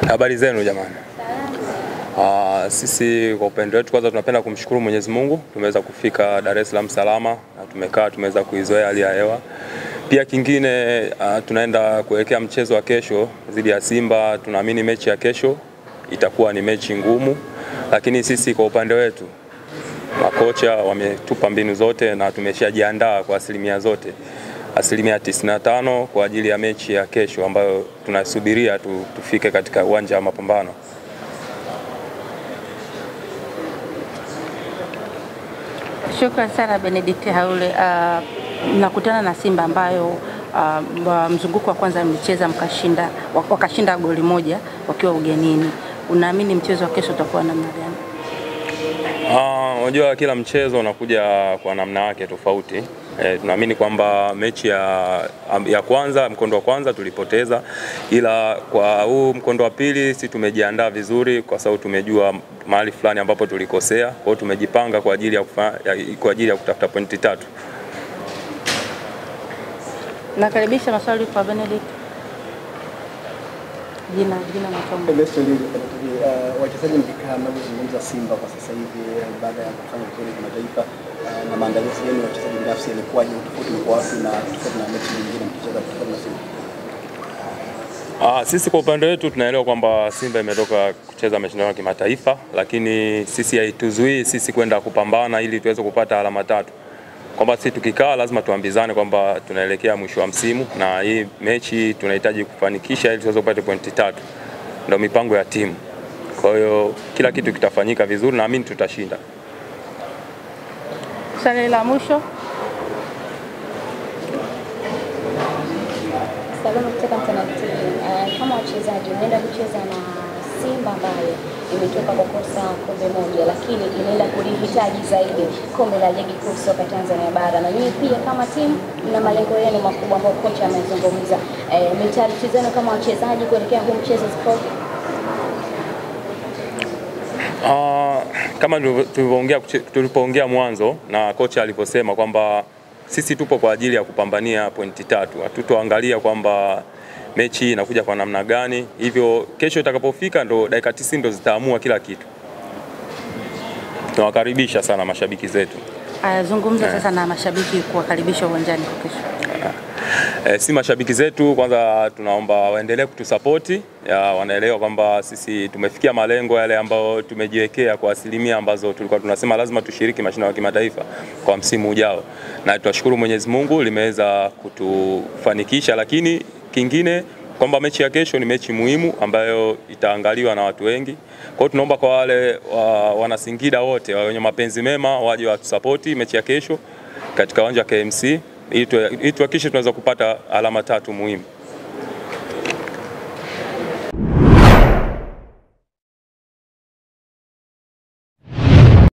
Habari zenu jamani. Sisi kwa upendo wetu kwanza tunapenda kumshukuru Mwenyezi Mungu. Tumeweza kufika Dar es Salaam salama na tumeweza kuizoea hali ya hewa. Pia kingine tunaenda kuelekea mchezo wa kesho dhidi ya Simba. Tunaamini mechi ya kesho itakuwa ni mechi ngumu, lakini sisi kwa upande wetu makocha wametupa mbinu zote na tumeshajiandaa kwa asilimia zote. Asilimia 95 kwa ajili ya mechi ya kesho ambayo tunasubiria tufike katika uwanja wa mapambano. Shukrani sana Benedict Haule. Mnakutana na Simba ambayo mzunguko wa kwanza mlicheza wakashinda goli moja wakiwa ugenini. Unaamini mchezo wa kesho utakuwa namna gani? Unajua kila mchezo unakuja kwa namna yake tofauti. Tunaamini kwamba mechi ya kwanza, mkondo wa kwanza tulipoteza, ila kwa huu mkondo wa pili sisi tumejiandaa vizuri kwa sababu tumejua mahali fulani ambapo tulikosea. Kwa hiyo tumejipanga kwa ajili ya kutafuta pointi 3. Nakaribisha maswali kwa Benedict. Jina masomo. Wachezaji mkikaa mnazungumza Simba kwa sasa hivi baada ya kufanya vizuri kimataifa na maandalizi yenu ya wachezaji binafsi yalikuwaje, tofauti ni kwa wapi na tofauti na mechi nyingine mkicheza na Simba? Sisi kwa upande wetu tunaelewa kwamba Simba imetoka kucheza mashindano ya kimataifa, lakini sisi haituzuii sisi kwenda kupambana ili tuweze kupata alama 3. Kwamba sisi tukikaa lazima tuambizane kwamba tunaelekea mwisho wa msimu na hii mechi tunahitaji kufanikisha ili tuweze kupata pointi 3. Ndio mipango ya timu. Kwa hiyo kila kitu kitafanyika vizuri na naamini tutashinda. Swali la mwisho. Salamu kutoka Mtandao TV. Kama wachezaji unaenda kucheza na Simba ambayo imetoka kukosa kombe moja, lakini inaenda kulihitaji zaidi kombe la ligi kuu soka Tanzania bara, na nyinyi pia kama timu na malengo yenu makubwa ambayo kocha amezungumza, mentality zenu kama wachezaji kuelekea huu mchezo zikoje? Kama tulipoongea mwanzo na kocha aliposema kwamba sisi tupo kwa ajili ya kupambania pointi 3. Hatutoangalia kwamba mechi inakuja kwa namna gani. Hivyo kesho itakapofika ndo dakika 90 ndo zitaamua kila kitu. Tunawakaribisha sana mashabiki zetu. Zungumza sasa na mashabiki kuwakaribisha uwanjani kwa kesho. Si mashabiki zetu kwanza tunaomba waendelee kutusapoti. Wanaelewa kwamba sisi tumefikia malengo yale ambayo tumejiwekea kwa asilimia ambazo tulikuwa tunasema lazima tushiriki mashindano ya kimataifa kwa msimu ujao. Na tunashukuru Mwenyezi Mungu limeweza kutufanikisha, lakini kingine kwamba mechi ya kesho ni mechi muhimu ambayo itaangaliwa na watu wengi. Kwa hiyo tunaomba kwa wale wana Singida wote wenye mapenzi mema waje watusapoti mechi ya kesho katika uwanja wa KMC ili tuhakikishe tunaweza kupata alama 3 muhimu.